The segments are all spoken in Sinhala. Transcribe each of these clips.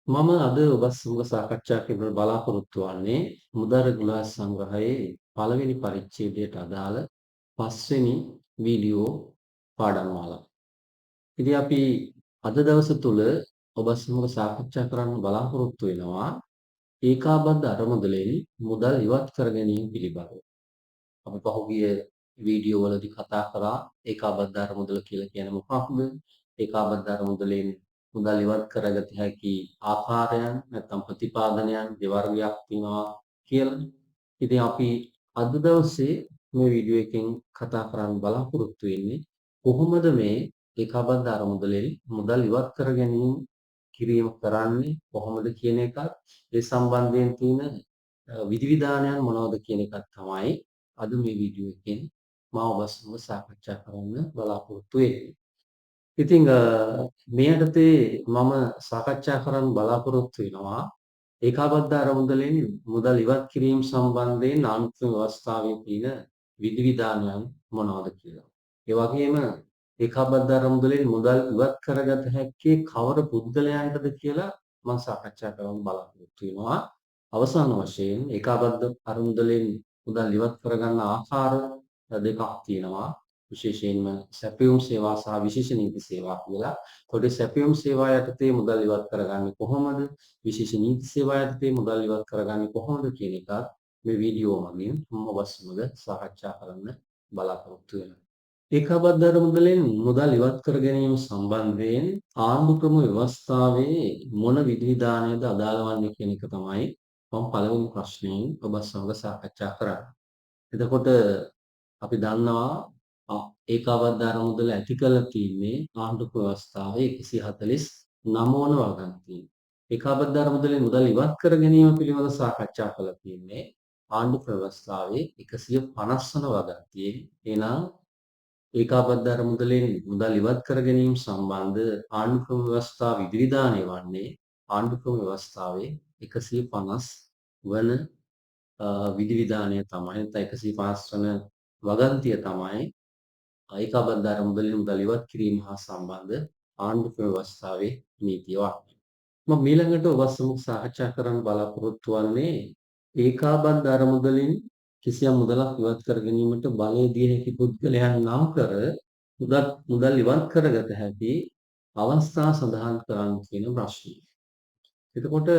මම අද ඔබත් සමග සාකච්ඡා කිරීමට බලාපොරොත්තු වන්නේ මුදල් රෙගුලාසි සංග්‍රහයේ පළවෙනි පරිච්ඡේදයට අදාළ 5 වෙනි වීඩියෝ පාඩම් මාලාව. ඉතින් අපි අද දවස තුල ඔබත් සමග සාකච්ඡා කරන්න බලාපොරොත්තු වෙනවා ඒකාබද්ධ අරමුදලෙන් මුදල් ඉවත් කර ගැනීම පිළිබඳව. අපි පහුගිය වීඩියෝ වලදී කතා කරා ඒකාබද්ධ අරමුදල කියලා කියන්නේ මොකක්ද? ඒකාබද්ධ අරමුදලෙන් මුදල් ඉවත් කරගත හැකි ආකාරයන් නැත්නම් ප්‍රතිපාදනයන් දෙවර්ගයක් තියෙනවා කියලා. ඉතින් අපි අද දවසේ මේ වීඩියෝ එකෙන් කතා කරන්න බලාපොරොත්තු වෙන්නේ කොහොමද මේ ඒකාබද්ධ අරමුදලෙන් මුදල් ඉවත් කර ගැනීම කිරීම කරන්නේ කොහොමද කියන එකත් ඒ සම්බන්ධයෙන් තියෙන විධිවිධානයන් මොනවද කියන එකත් තමයි අද මේ වීඩියෝ එකෙන් මම ඔබ සමග සාකච්ඡා කරන්න බලාපොරොත්තු වෙන්නේ. ඉතින් මේ යටතේ මම සාකච්ඡා කරන්න බලාපොරොත්තු වෙනවා ඒකාබද්ධ අරමුදලෙන් මුදල් ඉවත් කිරීම සම්බන්ධයෙන් ආණ්ඩුක්‍රම ව්‍යවස්ථාවේ තියෙන විධිවිධානයන් මොනවද කියලා. ඒ වගේම ඒකාබද්ධ අරමුදලෙන් මුදල් ඉවත් කරගත හැක්කේ කවර පුද්ගලයන්ටද කියලා මම සාකච්ඡා කරන්න බලාපොරොත්තු වෙනවා. අවසාන වශයෙන් ඒකාබද්ධ අරමුදලෙන් මුදල් ඉවත් කරගන්න ආකාර දෙකක් තියෙනවා. විශේෂයෙන්ම සැපයුම් සේවා සහ විශේෂ නීති සේවා කියලා. ඒකට සැපයුම් සේවා යටතේ මුදල් ඉවත් කරගන්නේ කොහොමද? විශේෂ නීති සේවා යටතේ මුදල් ඉවත් කරගන්නේ කොහොමද කියන එකත් මේ වීඩියෝ මගින් මම ඔබ සමග සාකච්ඡා කරන්න බලාපොරොත්තු වෙනවා. ඒකාබද්ධ අරමුදලෙන් මුදල් ඉවත් කර ගැනීම සම්බන්ධයෙන් ආණ්ඩුක්‍රම ව්‍යවස්ථාවේ මොන විධිවිධානයද අදාළ වන්නේ කියන එක තමයි මම පළවෙනි ප්‍රශ්නයෙන් ඔබ සමග සාකච්ඡා කරන්නේ. එතකොට අපි දන්නවා ඒකාබද්ධ අරමුදල ඇති කරලා තියෙන්නේ ආණ්ඩුක්‍රම ව්‍යවස්ථාවේ 149 වන වගන්තියෙන්. ඒකාබද්ධ අරමුදලෙන් මුදල් ඉවත් කර ගැනීම පිළිබඳව සාකච්ඡා කරලා තියෙන්නේ ආණ්ඩුක්‍රම ව්‍යවස්ථාවේ 150 වන වගන්තියෙන්. එනම් ඒකාබද්ධ අරමුදලෙන් මුදල් ඉවත් කර ගැනීම සම්බන්ධ ආණ්ඩුක්‍රම ව්‍යවස්ථා විධිවිධානය වන්නේ ආණ්ඩුක්‍රම ව්‍යවස්ථාවේ 150 වන විධිවිධානය තමයි නැත්නම් 150 වන වගන්තිය තමයි ඒකාබද්ධ අරමුදලින් මුදල් ඉවත් කිරීම හා සම්බන්ධ ආණ්ඩුක්‍රම ව්‍යවස්ථාවේ නීතිය වන්නේ. මම ඊළඟට ඔබත් සමග සාකච්ඡා කරන්න බලාපොරොත්තු වන්නේ ඒකාබද්ධ අරමුදලින් කිසියම් මුදලක් ඉවත් කර ගැනීමට බලය දිය හැකි පුද්ගලයන් නම් කර මුදල් ඉවත් කරගත හැකි අවස්ථා සඳහන් කරන්න කියන ප්‍රශ්නය. එතකොට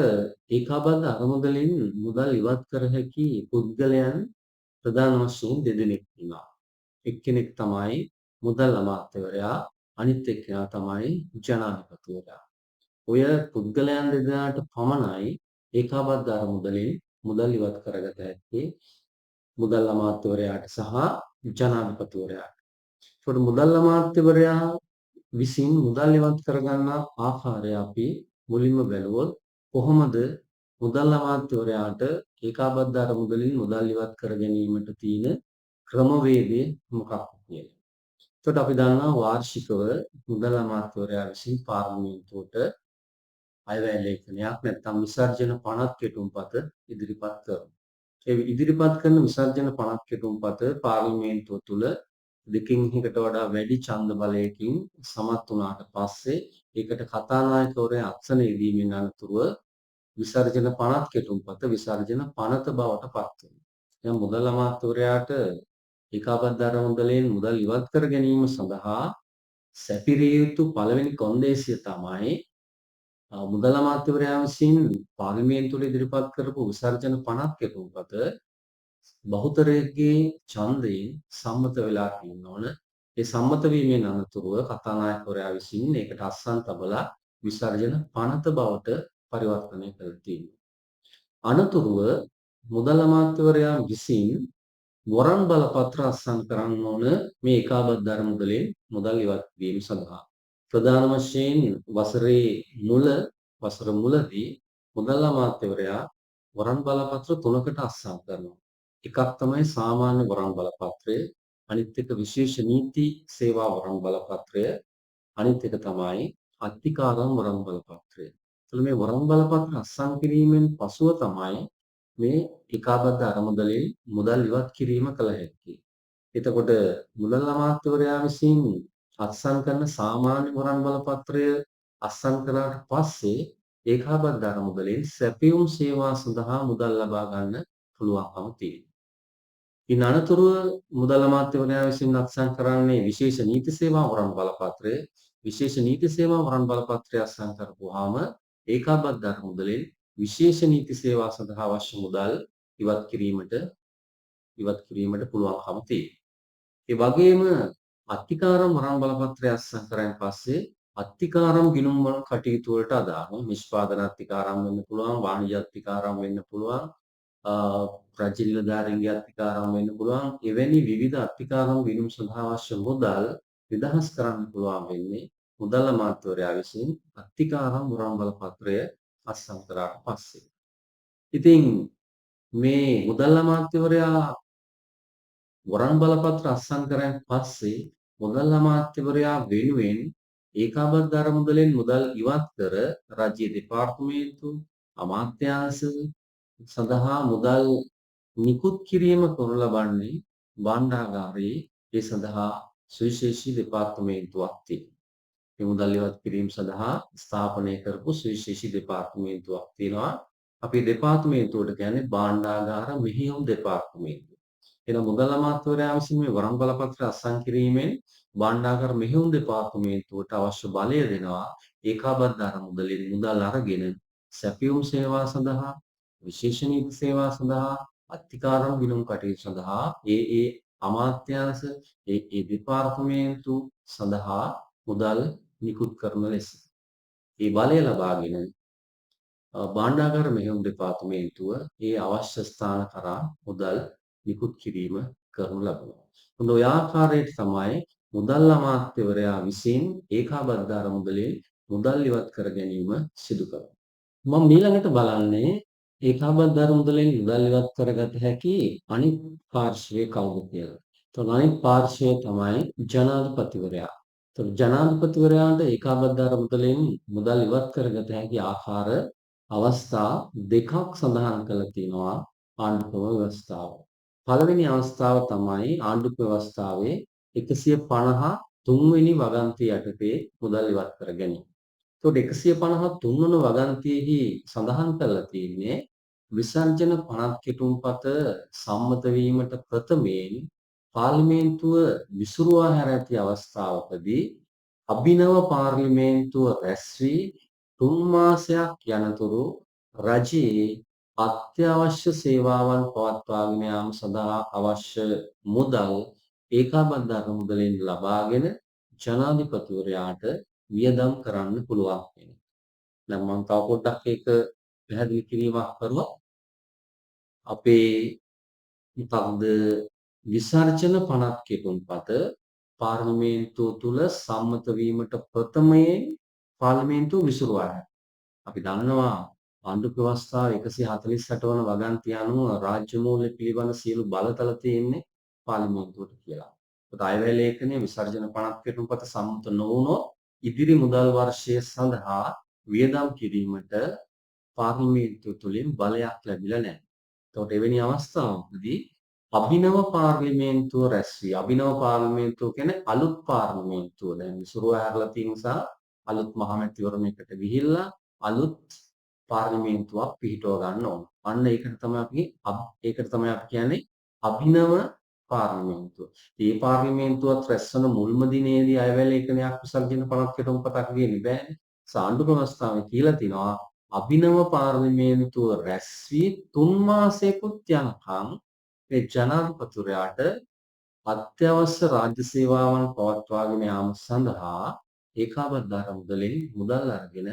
ඒකාබද්ධ අරමුදලින් මුදල් ඉවත් කර හැකි පුද්ගලයන් ප්‍රධාන වශයෙන් දෙදෙනෙක් ඉන්නවා. එක්කෙනෙක් තමයි මුදල් අමාත්‍යවරයා, අනිත් එක්කෙනා තමයි ජනාධිපතිවරයා. ඔය පුද්ගලයන් දෙදෙනාට පමණයි ඒකාබද්ධ අරමුදලින් මුදල් ඉවත් කරගත හැක්කේ මුදල් අමාත්‍යවරයාට සහ ජනාධිපතිවරයාට. ඒකට මුදල් අමාත්‍යවරයා විසින් මුදල් ඉවත් කරගන්නා ආකාරය අපි මුලින්ම බැලුවොත් කොහොමද මුදල් අමාත්‍යවරයාට ඒකාබද්ධ අරමුදලින් මුදල් ඉවත් කර ගැනීමට තියෙන ක්‍රමවේදය මොකක්ද කියලා. එතකොට අපි දන්නවා වාර්ෂිකව මුදල් අමාත්‍යවරයා විසින් පාර්ලිමේන්තුවට අයවැය ලේඛනයක් නැත්නම් විසර්ජන පනත් කෙටුම්පත ඉදිරිපත් කරනවා. ඒ ඉදිරිපත් කරන විසර්ජන පනත් කෙටුම්පත පාර්ලිමේන්තුව තුළ දෙකින් එකකට වඩා වැඩි ඡන්ද බලයකින් සමත් වුණාට පස්සේ ඒකට කතානායකවරයා අත්සන යෙදීමෙන් අනතුරුව විසර්ජන පනත් කෙටුම්පත විසර්ජන පනත බවට පත් වෙනවා. දැන් මුදල් අමාත්‍යවරයාට ඒකාබද්ධ අරමුදලෙන් මුදල් ඉවත් කර ගැනීම සඳහා සැපිරිය යුතු පළවෙනි කොන්දේසිය තමයි මුදල් අමාත්‍යවරයා විසින් පාර්ලිමේන්තුවට ඉදිරිපත් කරපු විසර්ජන පනත් කෙටුම්පත බහුතරයේ ඡන්දයෙන් සම්මත වෙලා තියෙන්න ඕන. ඒ සම්මත වීමෙන් අනතුරුව කතානායකවරයා විසින් ඒකට අත්සන් තබලා විසර්ජන පනත බවට පරිවර්තනය කර තියෙනවා. අනතුරුව මුදල් අමාත්‍යවරයා විසින් වරන් බලපත්‍ර අත්සන් කරන්න ඕන මේ ඒකාබද්ධ අරමුදලෙන් මුදල් ඉවත් වීම සඳහා. ප්‍රධාන වශයෙන් වසර මුලදී මුදල් අමාත්‍යවරයා වරන් බලපත්‍ර 3කට අත්සන් කරනවා. එකක් තමයි සාමාන්‍ය වරන් බලපත්‍රය, අනිත් එක විශේෂ නීති සේවා වරන් බලපත්‍රය, අනිත් එක තමයි අත්තිකාරම් වරන් බලපත්‍රය. එතකොට මේ වරන් බලපත්‍ර අත්සන් කිරීමෙන් පසුව තමයි මේ ඒකාබද්ධ අරමුදලෙන් මුදල් ඉවත් කිරීම කළ හැක්කේ. එතකොට මුදල් අමාත්‍යවරයා විසින් අත්සන් කරන සාමාන්‍ය වරන් බලපත්‍රය අත්සන් කළාට පස්සේ ඒකාබද්ධ මුදලෙන් සැපයුම් සේවා සඳහා මුදල් ලබා ගන්න පුළුවන්කම තියෙනවා. ඉන් අනතුරුව මුදල් අමාත්‍යවරයා විසින් අත්සන් කරන්නේ විශේෂ නීති සේවා වරන් බලපත්‍රය. විශේෂ නීති සේවා වරන් බලපත්‍රය අත්සන් කරපුවාම ඒකාබද්ධ මුදලෙන් විශේෂ නීති සේවා සඳහා අවශ්‍ය මුදල් ඉවත් කිරීමට පුළුවන්කම තියෙනවා. ඒ වගේම අත්තිකාරම් වරන් බලපත්‍රය අත්සන් කරායින් පස්සේ අත්තිකාරම් ගිණුම් වල කටයුතු වලට අදාළ නිෂ්පාදන අත්තිකාරම් වෙන්න පුළුවන්, වාණිජ අත්තිකාරම් වෙන්න පුළුවන්, රජ නිලධාරීන්ගේ අත්තිකාරම් වෙන්න පුළුවන්. එවැනි විවිධ අත්තිකාරම් ගිණුම් සඳහා අවශ්‍ය මුදල් නිදහස් කරන්න පුළුවන් වෙන්නේ මුදල් අමාත්‍යවරයා විසින් අත්තිකාරම් වරන් බලපත්‍රය අත්සන් කරාට පස්සේ. ඉතින් මේ මුදල් අමාත්‍යවරයා වරන් බලපත්‍ර අත්සන් කරායින් පස්සේ මුදල් අමාත්‍යවරයා වෙනුවෙන් ඒකාබද්ධ මුදලෙන් මුදල් ඉවත් කර රජයේ දෙපාර්තමේන්තු අමාත්‍යාංශ සඳහා මුදල් නිකුත් කිරීම කරනු ලබන්නේ භාණ්ඩාගාරයේ ඒ සඳහා සුවිශේෂී දෙපාර්තමේන්තුවක් තියෙනවා. මේ මුදල් ඉවත් කිරීම සඳහා ස්ථාපනය කරපු සුවිශේෂී දෙපාර්තමේන්තුවක් තියෙනවා. අපි දෙපාර්තමේන්තුවට කියන්නේ භාණ්ඩාගාර මෙහෙයුම් දෙපාර්තමේන්තුව. එන මුදල් අමාත්‍යවරයා විසින් මේ වරම් බලපත්‍ර අත්සන් කිරීමෙන් භාණ්ඩාගාර මෙහෙයුම් දෙපාර්තමේන්තුවට අවශ්‍ය බලය දෙනවා ඒකාබද්ධ මුදලින් මුදල් අරගෙන සැපයුම් සේවා සඳහා විශේෂ නීති සේවා සඳහා අත්තිකාරම් ගිණුම් කටයුතු සඳහා ඒ අමාත්‍යාංශ ඒ දෙපාර්තමේන්තු සඳහා මුදල් නිකුත් කරන ලෙස ඒ බලය ලබාගෙන භාණ්ඩාගාර මෙහෙයුම් දෙපාර්තමේන්තුව ඒ අවශ්‍ය ස්ථාන කරා මුදල් නිකුත් කිරීම කරනු ලබනවා. ඔන්න ඔය ආකාරයට තමයි මුදල් අමාත්‍යවරයා විසින් ඒකාබද්ධ මුදලෙන් මුදල් ඉවත් කර ගැනීම සිදු කරන්නේ. මම ඊළඟට බලන්නේ ඒකාබද්ධ මුදලෙන් මුදල් ඉවත් කරගත හැකි අනිත් පාර්ශ්වය කවුද කියලා. එතකොට අනිත් පාර්ශ්වය තමයි ජනාධිපතිවරයා. එතකොට ජනාධිපතිවරයාට ඒකාබද්ධ මුදලෙන් මුදල් ඉවත් කරගත හැකි ආකාර අවස්ථා දෙකක් සඳහන් කරලා තියෙනවා ආණ්ඩුක්‍රම ව්‍යවස්ථාව. පළවෙනි අවස්ථාව තමයි ආණ්ඩුක්‍රම ව්‍යවස්ථාවේ 153 වෙනි වගන්තිය යටතේ මුදල් ඉවත් කර ගැනීම. එතකොට 153 වන වගන්තියෙහි සඳහන් කරලා තියෙන්නේ විසර්ජන පනත් කෙටුම්පත සම්මත වීමට ප්‍රථමයෙන් පාර්ලිමේන්තුව විසුරුවා හැර ඇති අවස්ථාවකදී අභිනව පාර්ලිමේන්තුව රැස් වී 3 මාසයක් යනතුරු රජයේ අත්‍යවශ්‍ය සේවාවන් පවත්වාගෙන යාම සඳහා අවශ්‍ය මුදල් ඒකාබද්ධ මුදලෙන් ලබාගෙන ජනාධිපතිවරයාට වියදම් කරන්න පුළුවන් වෙනවා. දැන් මම තව පොඩ්ඩක් ඒක පැහැදිලි කිරීමක් කරනවා. අපේ මොකක්ද විසර්ජන පනත් කෙටුම්පත පාර්ලිමේන්තුව තුල සම්මත වීමට ප්‍රථමයෙන් පාර්ලිමේන්තුව විසුරුවා. අපි දන්නවා ආණ්ඩුක්‍රම ව්‍යවස්ථාව 148 වන වගන්තිය අනුව රාජ්‍ය මූල්‍ය පිළිබඳ සියලු බලතල තියෙන්නේ පාර්ලිමේන්තුවට කියලා. ඒත් අයවැය ලේඛනයේ විසර්ජන පනත් කෙටුම්පත සම්මත නොවුනොත් ඉදිරි මුදල් වර්ෂය සඳහා වියදම් කිරීමට පාර්ලිමේන්තුව තුළින් බලයක් ලැබිලා නැහැ. එතකොට එවැනි අවස්ථාවකදී අභිනව පාර්ලිමේන්තුව රැස් වී අභිනව පාර්ලිමේන්තුව කියන්නේ අලුත් පාර්ලිමේන්තුව දැන් විසුරුව හැරලා තියෙන නිසා අලුත් මහමැතිවරණයකට ගිහිල්ලා අලුත් පාර්ලිමේන්තුවක් පිහිටව ගන්න ඕන. අන්න ඒකට තමයි අපි කියන්නේ අභිනව පාර්ලිමේන්තුව. මේ පාර්ලිමේන්තුවත් රැස්වන මුල්ම දිනේදී අයවැය ලේඛනයක් විසර්ජන පනත් කෙටුම්පතක් ගේන්නේ බෑනේ. සාණ්ඩුක්‍රම ව්‍යවස්ථාවේ කියලා තිනවා අභිනව පාර්ලිමේන්තුව රැස් වී 3 මාසයකුත් යනකම් මේ ජනාධිපතිවරයාට අත්‍යවශ්‍ය රාජ්‍ය සේවාවන් පවත්වාගෙන යාම සඳහා ඒකාබද්ධ මුදලෙන් මුදල් අරගෙන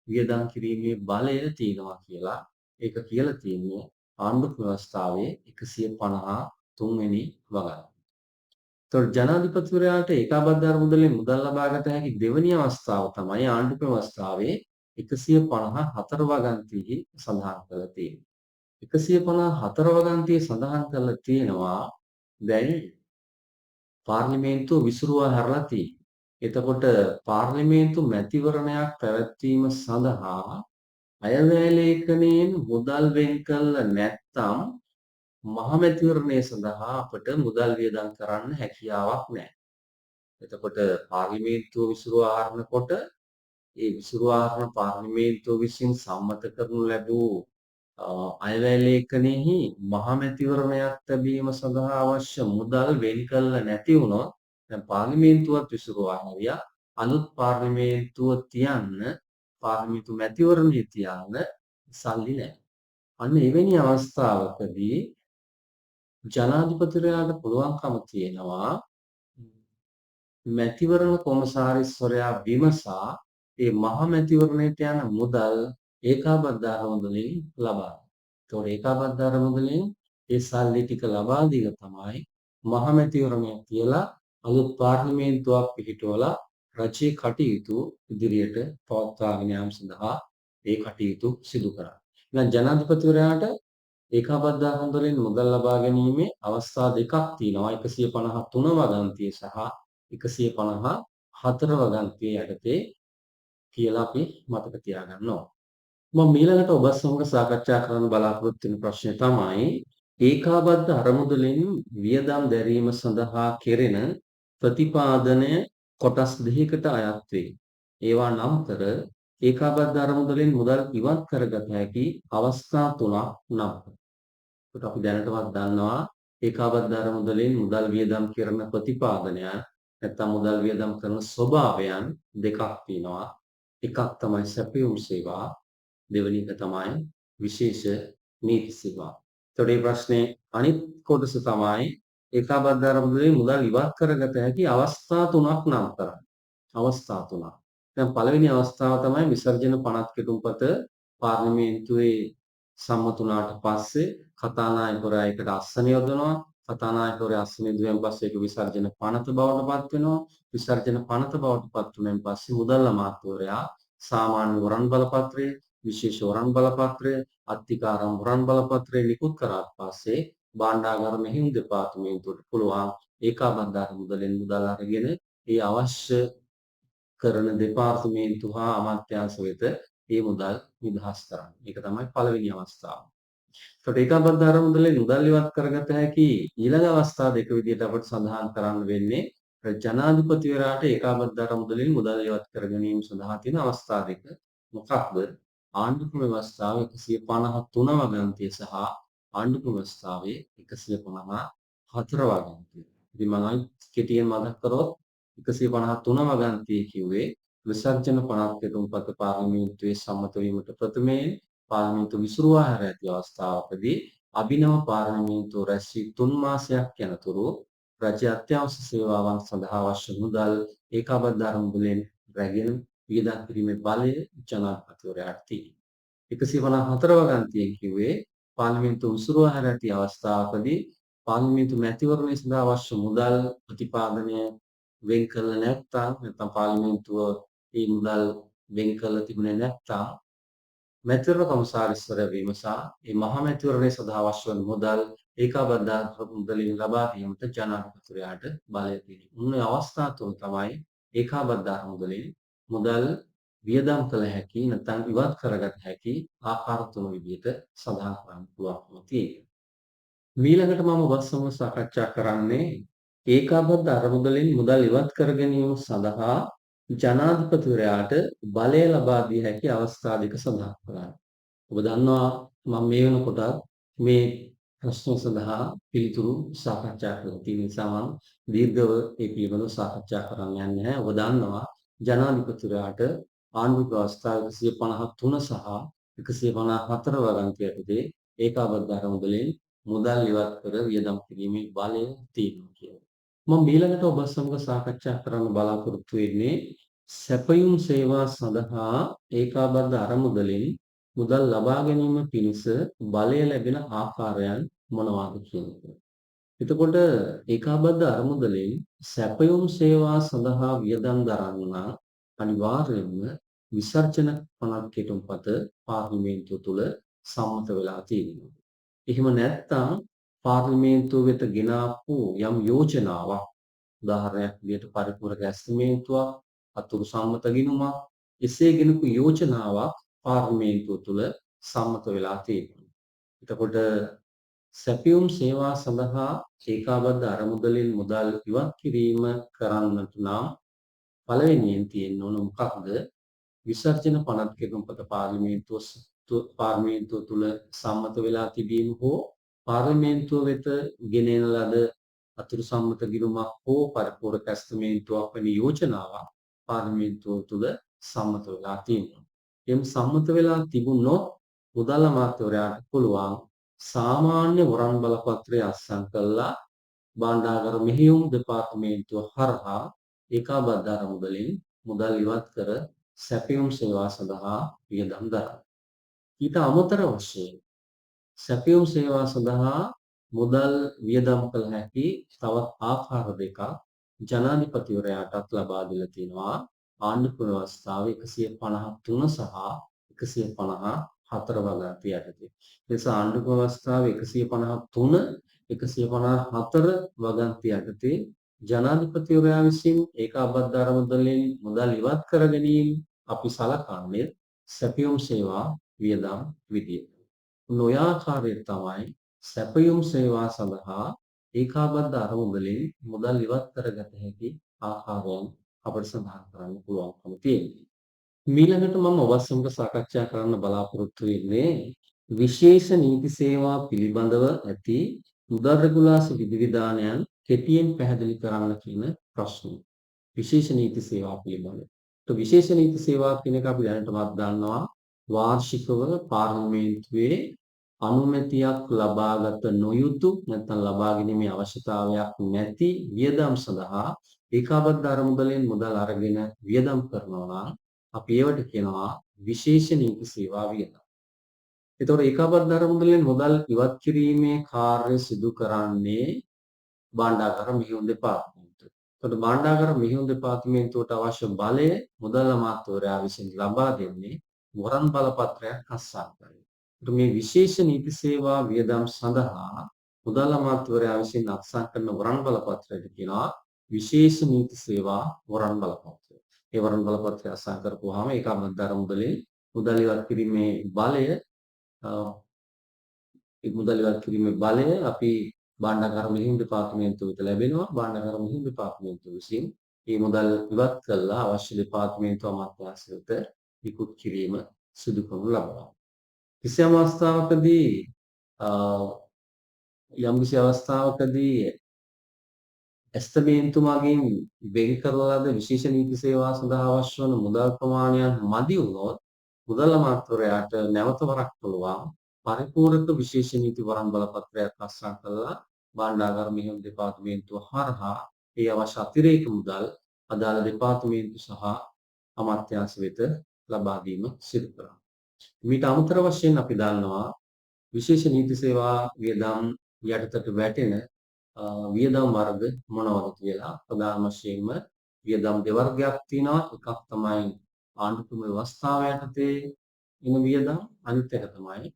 වියදම් කිරීමේ බලය තියෙනවා කියලා ඒක කියලා තියෙන්නේ ආණ්ඩුක්‍රම ව්‍යවස්ථාවේ 153 වෙනි වගන්තිය. එතකොට ජනාධිපතිවරයාට ඒකාබද්ධ මුදලෙන් මුදල් ලබාගත හැකි දෙවැනි අවස්ථාව තමයි ආණ්ඩුක්‍රම ව්‍යවස්ථාවේ 154 වගන්තියෙහි සඳහන් කරලා තියෙන්නේ. 154 වගන්තියේ සඳහන් කරලා තියෙනවා දැන් පාර්ලිමේන්තුව විසුරුවා හැරලා තියෙන්නේ. එතකොට පාර්ලිමේන්තු මැතිවරණයක් පැවැත්වීම සඳහා අයවැය ලේඛනයෙන් මුදල් වෙන් කළ නැත්නම් මහමැතිවරණය සඳහා අපට මුදල් වියදම් කරන්න හැකියාවක් නැහැ. එතකොට පාර්ලිමේන්තුව විසුරුවා හරනකොට ඒ විසුරුවා හරින පාර්ලිමේන්තුව විසින් සම්මත කරනු ලැබූ අයවැය ලේඛනයෙහි මහමැතිවරණයක් ලැබීම සඳහා අවශ්‍ය මුදල් වෙන් කළ නැති වුණොත් දැන් පාර්ලිමේන්තුවත් විසුරුවා හැරියා අලුත් පාර්ලිමේන්තුව තියන්න පාර්ලිමේන්තු මැතිවරණය තියන්න සල්ලි නැහැ. අන්න එවැනි අවස්ථාවකදී ජනාධිපතිවරයාට පුළුවන්කම තියෙනවා මැතිවරණ කොමසාරිස්වරයා විමසා ඒ මහ මැතිවරණයට යන මුදල් ඒකාබද්ධ මුදලින් ලබා. ඒතකොට ඒකාබද්ධ මුදලින් ඒ සල්ලි ටික ලබා දීලා තමයි මහ මැතිවරණය කියලා අලුත් පාර්ලිමේන්තුවක් පිහිටුවලා රජයේ කටයුතු ඉදිරියට පවත්වාගෙන යාම සඳහා ඒ කටයුතු සිදු කරන්නේ. දැන් ජනාධිපතිවරයාට ඒකාබද්ධ මුදලින් මුදල් ලබා ගැනීමේ අවස්ථා දෙකක් තියෙනවා. 153 වගන්තිය සහ 154 වගන්තිය යටතේ කියලා අපි මතක තියාගන්න ඕන. මම ඊළඟට ඔබ සමග සාකච්ඡා කරන්න බලාපොරොත්තු වෙන ප්‍රශ්නේ තමයි ඒකාබද්ධ අරමුදලින් වියදම් දැරීම සඳහා කෙරෙන ප්‍රතිපාදනය කොටස් දෙකකට අයත් වේ. ඒවා නම් කර ඒකාබද්ධ අරමුදලින් මුදල් ඉවත් කරගත හැකි අවස්ථා තුනක් නම් කර. ඒකට අපි දැනටමත් දන්නවා ඒකාබද්ධ අරමුදලින් මුදල් වියදම් කරන ප්‍රතිපාදනයන් නැත්නම් මුදල් වියදම් කරන ස්වභාවයන් දෙකක් තියෙනවා. එකක් තමයි සැපයුම් සේවා, දෙවෙනි එක තමයි විශේෂ නීති සේවා. ඒතකොට මේ ප්‍රශ්නේ අනිත් කොටස තමයි ඒකාබද්ධ අරමුදලින් මුදල් ඉවත් කරගත හැකි අවස්ථා තුනක් නම් කරන්න. අවස්ථා තුනක්. දැන් පළවෙනි අවස්ථාව තමයි විසර්ජන පනත් කෙටුම්පත පාර්ලිමේන්තුවේ සම්මත වුණාට පස්සේ කතානායකවරයා ඒකට අස්සන යොදනවා. කතානායකවරයා අස්සන යොදුවෙන් පස්සේ ඒක විසර්ජන පනත බවට පත් වෙනවා. විසර්ජන පනත බවට පත් වුණෙන් පස්සේ මුදල් අමාත්‍යවරයා සාමාන්‍ය වරන් බලපත්‍රය, විශේෂ වරන් බලපත්‍රය, අත්තිකාරම් වරන් බලපත්‍රය නිකුත් කරාට පස්සේ භාණ්ඩාගාර මෙහෙයුම් දෙපාර්තමේන්තුවට පුළුවන් ඒකාබද්ධ මුදලෙන් මුදල් අරගෙන ඒ අවශ්‍ය කරන දෙපාර්තමේන්තු හා අමාත්‍යාංශ වෙත ඒ මුදල් නිදහස් කරන්න. ඒක තමයි පළවෙනි අවස්ථාව. ඒකට ඒකාබද්ධ අරමුදලෙන් මුදල් ඉවත් කරගත හැකි ඊළඟ අවස්ථා දෙක විදිහට අපිට සඳහන් කරන්න වෙන්නේ ජනාධිපතිවරයාට ඒකාබද්ධ අරමුදලෙන් මුදල් ඉවත් කර ගැනීම සඳහා තියෙන අවස්ථා දෙක. මොකක්ද? ආණ්ඩුක්‍රම ව්‍යවස්ථාවේ 153 වගන්තිය සහ ආණ්ඩුක්‍රම ව්‍යවස්ථාවේ 154 වගන්තිය. ඉතින් මම කෙටියෙන් මතක් කරොත් 153 වගන්තිය කිව්වේ විසර්ජන පනත් කෙටුම්පත පාර්ලිමේන්තුවේ සම්මත වීමට ප්‍රථමයෙන් පාර්ලිමේන්තු විසුරුවා හැර ඇති අවස්ථාවකදී අභිනව පාර්ලිමේන්තුව රැස් වී 3 මාසයක් යනතුරු රජ අත්‍යවශ්‍ය සේවාවන් සඳහා අවශ්‍ය මුදල් ඒකාබද්ධ අරමුදලෙන් රැගෙන වියදම් කිරීමේ බලය ජනාධිපතිවරයාට තියෙනවා. 154 වගන්තියෙන් කිව්වේ පාර්ලිමේන්තු විසුරුවා හැර ඇති අවස්ථාවකදී පාර්ලිමේන්තු මැතිවරණය සඳහා අවශ්‍ය මුදල් ප්‍රතිපාදනය වෙන් කළ නැත්නම් පාර්ලිමේන්තුව මේ මුදල් වෙන් කළ තිබුණේ නැත්නම් මැතිවරණ කොමසාරිස්වරයා විමසා මේ මහ මැතිවරණය සඳහා අවශ්‍ය වන මුදල් ඒකාබද්ධ මුදලින් ලබා දීමට ජනාධිපතිවරයාට බලය තියෙනවා. උන්ගේ අවස්ථා තුන තමයි ඒකාබද්ධ මුදලින් මුදල් වියදම් කළ හැකි නැත්නම් ඉවත් කරගත හැකි ආකාර තුන විදිහට සඳහන් කරන්න පුළුවන්කම තියෙනවා. ඊළඟට මම ඔබත් සමග සාකච්ඡා කරන්නේ ඒකාබද්ධ අරමුදලින් මුදල් ඉවත් කර ගැනීම සඳහා ජනාධිපතිවරයාට බලය ලබා දිය හැකි අවස්ථා දෙක සඳහන් කරන්න. ඔබ දන්නවා මම මේ වෙනකොට මේ ප්‍රශ්න සඳහා පිළිතුරු සාකච්ඡා කරලා තියෙන නිසා මම දීර්ඝව ඒ පිළිබඳව සාකච්ඡා කරන්න යන්නේ නැහැ. ඔබ දන්නවා ජනාධිපතිවරයාට ආණ්ඩු ව්‍යවස්ථා 153 සහ 154 වගන්තියකදී ඒකාබද්ධ අරමුදලින් මුදල් ඉවත් කර වියදම් කිරීමේ බලය තියෙනවා කියලා. මම ඊළඟට ඔබ සමග සාකච්ඡා කරන්න බලාපොරොත්තු වෙන්නේ සැපයුම් සේවා සඳහා ඒකාබද්ධ අරමුදලින් මුදල් ලබා ගැනීම පිණිස බලය ලැබෙන ආකාරයන් මොනවාද කියන එක. එතකොට ඒකාබද්ධ අරමුදලින් සැපයුම් සේවා සඳහා වියදම් දරන්න අනිවාර්යයෙන්ම විසර්ජන පනත් කෙටුම්පත පාර්ලිමේන්තුව තුළ සම්මත වෙලා තියෙනවා. එහෙම නැත්නම් පාර්ලිමේන්තුව වෙත ගෙනාපු යම් යෝජනාවක් උදාහරණයක් විදිහට පරිපූර්ණ ඇස්තිමේන්තුවක් අතුරු සම්මත ගිණුමක් එසේ ගෙනපු යෝජනාවක් පාර්ලිමේන්තුව තුළ සම්මත වෙලා තියෙනවා. එතකොට සැපයුම් සේවා සඳහා ඒකාබද්ධ අරමුදලින් මුදල් ඉවත් කිරීම කරන්නට නම් පළවෙනියෙන් තියෙන්න ඕන මොකක්ද? විසර්ජන පනත් කෙරුම්පත පාර්ලිමේන්තුව තුළ සම්මත වෙලා තිබීම හෝ පාර්ලිමේන්තුව වෙත ගෙනෙන ලද අතුරු සම්මත ගිණුමක් හෝ පරිපූර්ණ තැස්තමේන්තුවක් වැනි යෝජනාවක් පාර්ලිමේන්තුව තුළ සම්මත වෙලා තියෙනවා. එම් සම්මත වෙලා තිබුණොත් මුදල් අමාත්‍යවරයාට පුළුවන් සාමාන්‍ය වරන් බලපත්‍රය අත්සන් කළා භාණ්ඩාගාර මෙහෙයුම් දෙපාර්තමේන්තුව හරහා ඒකාබද්ධ අරමුදලින් මුදල් ඉවත් කර සැපයුම් සේවා සඳහා වියදම් දරනවා. ඊට අමතර වශයෙන් සැපයුම් සේවා සඳහා මුදල් වියදම් කළ හැකි තවත් ආකාර දෙකක් ජනාධිපතිවරයාටත් ලබා දීලා තිනවා. ආණ්ඩුක්‍රම ව්‍යවස්ථාව 153 සහ 154 වගන්ති යටතේ. එනිසා ආණ්ඩුක්‍රම ව්‍යවස්ථාව 153 154 වගන්ති යටතේ ජනාධිපතිවරයා විසින් ඒකාබද්ධ අරමුදලෙන් මුදල් ඉවත් කර ගැනීම අපි සලකන්නේ සැපයුම් සේවා වියදම් විදියට. ඔය ආකාරයට තමයි සැපයුම් සේවා සඳහා ඒකාබද්ධ අරමුදලින් මුදල් ඉවත් කරගත හැකි ආකාරයන් අපට සඳහන් කරන්න පුළුවන්කම තියෙනවා. ඊළඟට මම ඔබත් සමග සාකච්ඡා කරන්න බලාපොරොත්තු වෙන්නේ විශේෂ නීති සේවා පිළිබඳව ඇති මුදල් රෙගුලාසි විධිවිධානයන් කෙටියෙන් පැහැදිලි කරන්න කියන ප්‍රශ්නය. විශේෂ නීති සේවා පිළිබඳව. විශේෂ නීති සේවා කියන එක අපි දැනටමත් දන්නවා වාර්ෂිකව පාර්ලිමේන්තුවේ අනුමැතියක් ලබාගත නොයුතු නැත්නම් ලබා ගැනීමේ අවශ්‍යතාවයක් නැති වියදම් සඳහා ඒකාබද්ධ අරමුදලෙන් මුදල් අරගෙන වියදම් කරනවා නම් අපි ඒවට කියනවා විශේෂ නීති සේවා වියදම්. එතකොට ඒකාබද්ධ අරමුදලෙන් මුදල් ඉවත් කිරීමේ කාර්ය සිදු කරන්නේ භාණ්ඩාගාර මෙහෙයුම් දෙපාර්තමේන්තුව. එතකොට භාණ්ඩාගාර මෙහෙයුම් දෙපාර්තමේන්තුවට අවශ්‍ය බලය මුදල් අමාත්‍යවරයා විසින් ලබා දෙන්නේ වරන් බලපත්‍රයක් අත්සන් කරගෙන. මේ විශේෂ නීති සේවා වියදම් සඳහා මුදල් අමාත්‍යවරයා විසින් අත්සන් කරන වරන් බලපත්‍රයට කියනවා විශේෂ නීති සේවා වරන් බලපත්‍රය. ඒ වරන් බලපත්‍රය අත්සන් කරපුවාම ඒකාබද්ධ අරමුදලෙන් මුදල් ඉවත් කිරීමේ බලය අපි භාණ්ඩාගාර මෙහෙයුම් දෙපාර්තමේන්තුව වෙත ලැබෙනවා. භාණ්ඩාගාර මෙහෙයුම් දෙපාර්තමේන්තුව විසින් මේ මුදල් ඉවත් කළා අවශ්‍ය දෙපාර්තමේන්තු අමාත්‍යාංශයට නිකුත් කිරීම සිදු කරනු ලබනවා. කිසියම් අවස්ථාවකදී ඇස්තමේන්තු මගින් වෙන් කරලා ලද විශේෂ නීති සේවා සඳහා අවශ්‍ය වන මුදල් ප්‍රමාණයන් මදි වුණොත් මුදල් අමාත්‍යවරයාට නැවත වරක් පුළුවන් පරිපූර්ණක විශේෂ නීති වරන් බලපත්‍රයක් අත්සන් කළා භාණ්ඩාගාර මෙහෙයුම් දෙපාර්තමේන්තුව හරහා ඒ අවශ්‍ය අතිරේක මුදල් අදාළ දෙපාර්තමේන්තු සහ අමාත්‍යාංශ වෙත ලබා දීම සිදු කරනවා. මීට අමතර වශයෙන් අපි දන්නවා විශේෂ නීති සේවා වියදම් යටතට වැටෙන වියදම් වර්ග මොනවද කියලා. ප්‍රධාන වශයෙන්ම වියදම් දෙවර්ගයක් තියෙනවා. එකක් තමයි ආණ්ඩුක්‍රම ව්‍යවස්ථාව යටතේ එන වියදම්. අනිත් එක තමයි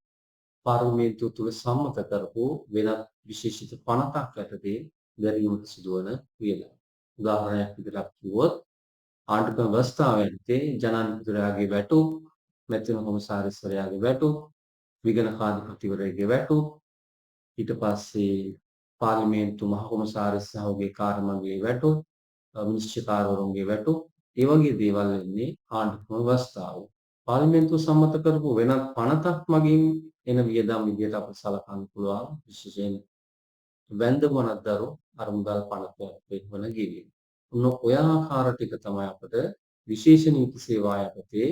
පාර්ලිමේන්තුව තුළ සම්මත කරපු වෙනත් විශේෂිත පනතක් යටතේ දැරීමට සිදුවන වියදම්. උදාහරණයක් විදිහට කිව්වොත් ආණ්ඩුක්‍රම ව්‍යවස්ථාව යටතේ ජනාධිපතිවරයාගේ වැටුප්, මැතිවරණ කොමසාරිස්වරයාගේ වැටුප්, විගණකාධිපතිවරයාගේ වැටුප්, ඊට පස්සේ පාර්ලිමේන්තු මහ කොමසාරිස් සහෝගේ කාර්ය මණ්ඩලයේ වැටුප්, විනිශ්චයකාරවරුන්ගේ වැටුප්, ඒ වගේ දේවල් වෙන්නේ ආණ්ඩුක්‍රම ව්‍යවස්ථාව. පාර්ලිමේන්තුව සම්මත කරපු වෙනත් පනතක් මගින් එන වියදම් විදියට අපට සලකන්න පුළුවන් විශේෂයෙන් වැන්දගොනක්දරු අරමුදල් පනතක් වෙන ගෙවීම. ඔය ආකාර ටික තමයි අපිට විශේෂ නීති සේවා යටතේ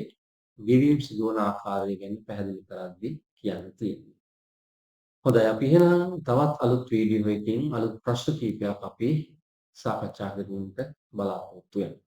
ගෙවීම් සිදුවන ආකාරය ගැන පැහැදිලි කරද්දී කියන්න තියෙන්නේ. හොඳයි අපි එහෙනම් තවත් අලුත් වීඩියෝ එකකින් අලුත් ප්‍රශ්න කිහිපයක් අපි සාකච්ඡා කරගන්නට බලාපොරොත්තු වෙනවා.